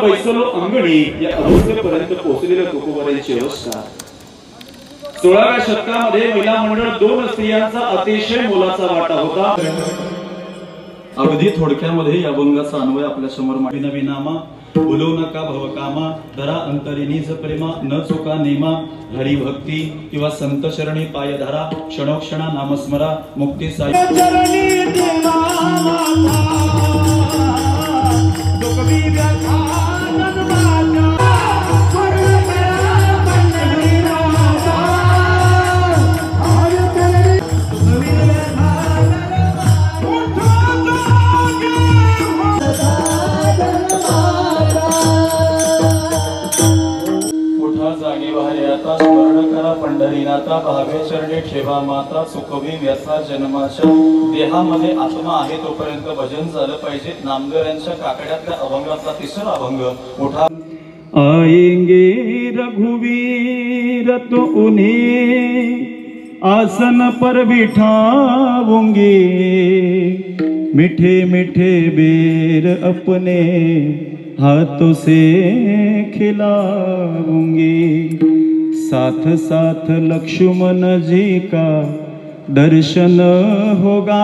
बैसलो अंगणी या अवस्थेपर्यंत पोहोचलेल्या तुकोबाराची अवस्था 16व्या शतकामध्ये महिला मंडळ 2 स्त्रियांचा अतिशय मोलाचा वाटा होता। अगदी थोडक्यामध्ये या अभंगाचा अन्वय आपल्या समोर नवी नामा बोलू नका भवकामा धरा अंतरी निज प्रेमा न चुका नेमा हरी भक्ती किंवा संत शरणी पाय धरा क्षणोक्षणा नामस्मरा मुक्ती साई पंढरीनाथा भावे चरणी ठेवा माता सुखवी व्यथा जन्माच्या देहामध्ये आत्मा आहे तोपर्यंत भजन झालं पाहिजे। नामदेवांच्या काकड्यातल्या अभंगातला तिसरा अभंग उठा आएंगे रघुवीर तो उन्हें आसन पर बिठाऊंगी मीठे मीठे बेर अपने हाथों से खिलाऊंगी साथ साथ लक्ष्मण जी का दर्शन होगा।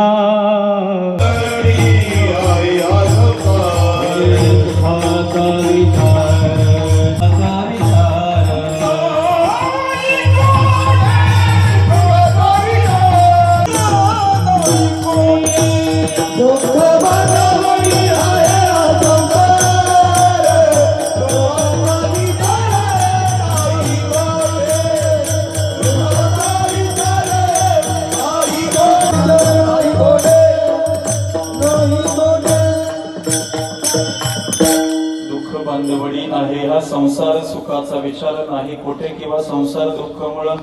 बांधवडी आहे हा संसार सुखाचा विचार नाही कोठे किंवा संसार दुःख मुळे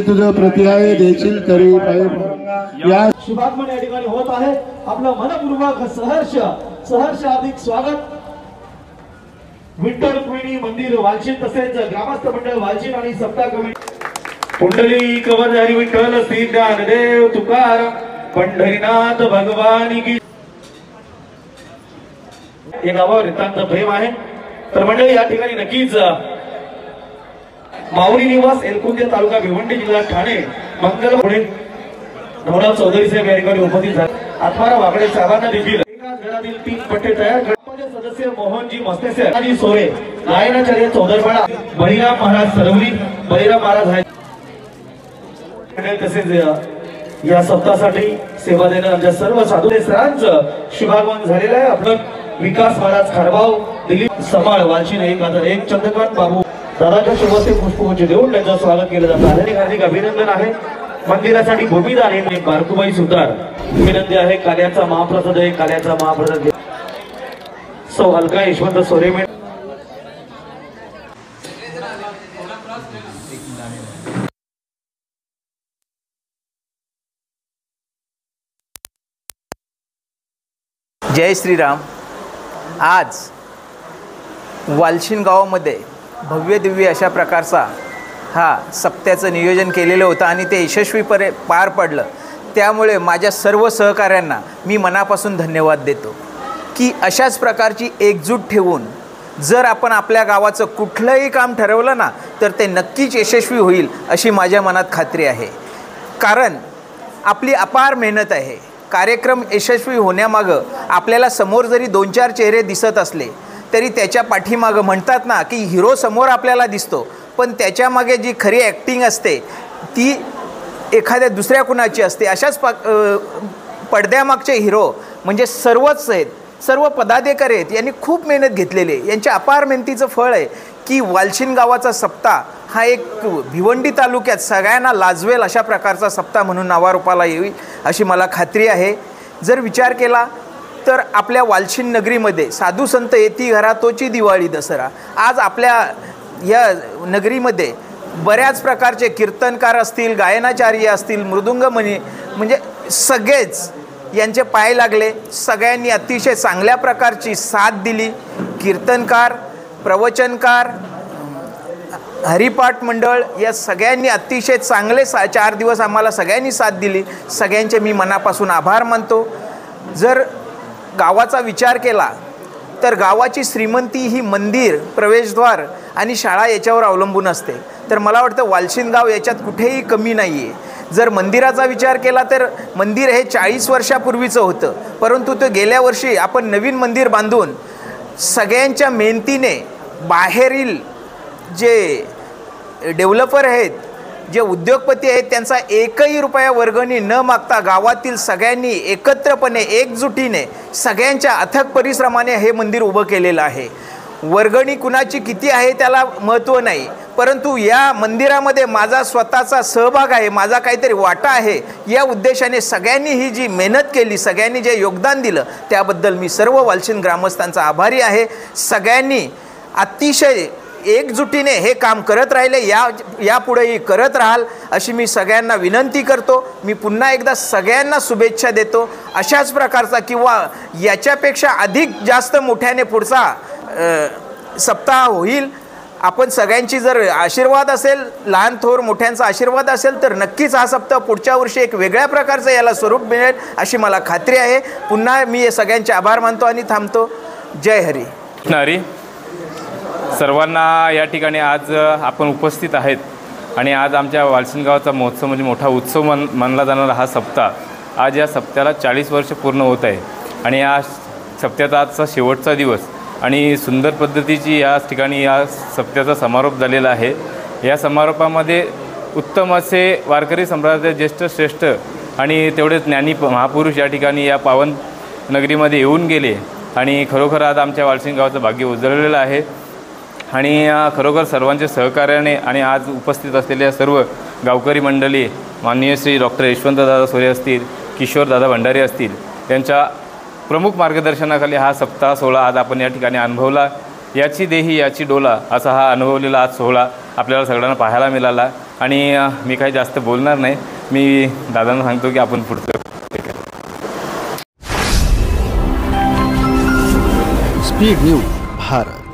तुझं प्रत्याय देशील तरी या शुभागमन या ठिकाणी होत आहे। आपलं मनपूर्वक सहर्ष हार्दिक स्वागत विठ्ठल रुक्मिणी मंदिर वालशीन तसेच ग्रामस्थ मंडळ वालशीन आणि सप्ताह कमिटी पुंडलिक वरहरी विठ्ठल श्री ज्ञानदेव तुकाराम पंढरीनाथ भगवानी की या गावावर नितांत प्रेम आहे। तर मंडळी या ठिकाणी नक्कीच माऊली निवास एलकुंदे तालुका भिवंडी जिल्हा ठाणे मंगल पुणे नवनाथ चौधरी साहेब या ठिकाणी उपस्थित झाले। आत्माराम वाकडे साहेबांना देखील एकाच घरातील 3 पट्टे तयार गणपती सदस्य मोहनजी मस्तेसे आणि सोरे गायनाचार्य चौधरपाडा बळीराम महाराज सरवली बळीराम महाराज आहे तसेच या सप्ताहासाठी सेवा देणाऱ्या आमच्या सर्व साधू सरांचं शुभागमन झालेलं आहे। आपलं विकास महाराज खारबाव दिलीप समाळ वालशीन 1001 चंद्रकांत बाबू दादाच्या शुभते पुष्पगुच्छ देऊन त्यांचं स्वागत केलं जातं। हार्दिक अभिनंदन आहे। मंदिरासाठी भूमिदान आहे बारकुबाई सुतार विनंती आहे। कार्याचा महाप्रसाद आहे कार्याचा महाप्रसाद सौ अलका यशवंत सोरे जय श्रीराम। आज वालशीन गावामध्ये भव्य दिव्य अशा प्रकारचा हा सप्त्याचं नियोजन केलेलं होतं आणि ते यशस्वीपणे पार पडलं। त्यामुळे माझ्या सर्व सहकाऱ्यांना मी मनापासून धन्यवाद देतो की अशाच प्रकारची एकजूट ठेवून जर आपण आपल्या गावाचं कुठलंही काम ठरवलं ना तर ते नक्कीच यशस्वी होईल अशी माझ्या मनात खात्री आहे. कारण आपली अपार मेहनत आहे. कार्यक्रम यशस्वी होण्यामागं आपल्याला समोर जरी 2-4 चेहरे दिसत असले तरी त्याच्या पाठीमागं म्हणतात ना की हिरो समोर आपल्याला दिसतो, पण त्याच्यामागे जी खरी ॲक्टिंग असते ती एखाद्या दुसऱ्या कुणाची असते. अशाच पडद्यामागचे हिरो म्हणजे सर्वच आहेत, सर्व पदाधिकारी आहेत, यांनी खूप मेहनत घेतलेली आहे. यांच्या अपार मेहनतीचं फळ आहे की वालशिन गावाचा सप्ताह हा एक भिवंडी तालुक्यात सगळ्यांना लाजवेल अशा प्रकारचा सप्ताह म्हणून नावारूपाला येईल अशी मला खात्री आहे. जर विचार केला तर आपल्या वालशिन नगरीमध्ये साधू संत येती घरा तोची दिवाळी दसरा. आज आपल्या या नगरीमध्ये बऱ्याच प्रकारचे कीर्तनकार असतील, गायनाचार्य असतील, मृदुंगमणी म्हणजे सगळेच यांचे पाय लागले. सगळ्यांनी अतिशय चांगल्या प्रकारची साथ दिली. कीर्तनकार, प्रवचनकार, हरिपाठ मंडळ या सगळ्यांनी अतिशय चांगले 4 दिवस आम्हाला सगळ्यांनी साथ दिली. सगळ्यांचे मी मनापासून आभार मानतो. जर गावाचा विचार केला तर गावाची श्रीमंती ही मंदिर, प्रवेशद्वार आणि शाळा याच्यावर अवलंबून असते. तर मला वाटतं वालशिन गाव याच्यात कुठेही कमी नाही आहे. जर मंदिराचा विचार केला तर मंदिर हे 40 वर्षापूर्वीचं होतं, परंतु ते गेल्या वर्षी आपण नवीन मंदिर बांधून सगळ्यांच्या मेहनतीने बाहेरील जे डेव्हलपर आहेत, जे उद्योगपती आहेत, त्यांचा 1ही रुपया वर्गणी न मागता गावातील सगळ्यांनी एकत्रपणे एकजुटीने सगळ्यांच्या अथक परिश्रमाने हे मंदिर उभं केलेलं आहे. वर्गणी कुणाची किती आहे त्याला महत्त्व नाही, परंतु या मंदिरामध्ये माझा स्वतःचा सहभाग आहे, माझा काहीतरी वाटा आहे या उद्देशाने सगळ्यांनी ही जी मेहनत केली, सगळ्यांनी जे योगदान दिलं त्याबद्दल मी सर्व वालशिन ग्रामस्थांचा आभारी आहे. सगळ्यांनी अतिशय एकजुटीने हे काम करत राहिले, यापुढेही करत राहाल अशी मी सगळ्यांना विनंती करतो. मी पुन्हा एकदा सगळ्यांना शुभेच्छा देतो. अशाच प्रकारचा किंवा याच्यापेक्षा अधिक जास्त मोठ्याने पुढचा सप्ताह होईल. आपण सगळ्यांची जर आशीर्वाद असेल, लहान थोर मोठ्यांचा आशीर्वाद असेल तर नक्कीच हा सप्ताह पुढच्या वर्षी एक वेगळ्या प्रकारचं याला स्वरूप मिळेल अशी मला खात्री आहे. पुन्हा मी सगळ्यांचे आभार मानतो आणि थांबतो. जय हरी. हरी. सर्वांना या ठिकाणी आज आपण उपस्थित आहेत आणि आज आमच्या वालशिन गावाचा महोत्सव म्हणजे मोठा उत्सव मानला जाणारा हा सप्ताह, आज या सप्त्याला 40 वर्ष पूर्ण होत आहे आणि या सप्त्याचा आजचा शेवटचा दिवस आणि सुंदर पद्धतीची या ठिकाणी या सप्त्याचा समारोप झालेला आहे. या समारोपामध्ये उत्तम असे वारकरी संप्रदायाचे ज्येष्ठ श्रेष्ठ आणि तेवढेच ज्ञानी महापुरुष या ठिकाणी या पावन नगरीमध्ये येऊन गेले आणि खरोखर आज आमच्या वालशिन गावाचं भाग्य उजळलेलं आहे. आणि खरोखर सर्वांच्या सहकार्याने आणि आज उपस्थित असलेल्या सर्व गावकरी मंडळी, माननीय श्री डॉक्टर यशवंतदादा सोरे असतील, किशोरदादा भंडारी असतील, त्यांच्या प्रमुख मार्गदर्शनाखाली हा सप्ताह सोहळा आज आपण या ठिकाणी अनुभवला. याची देही याची डोला असा हा अनुभवलेला आज सोहळा आपल्याला सगळ्यांना पाहायला मिळाला. आणि मी काही जास्त बोलणार नाही, मी दादांना सांगतो की आपण पुढचं स्पीड न्यूज भारत.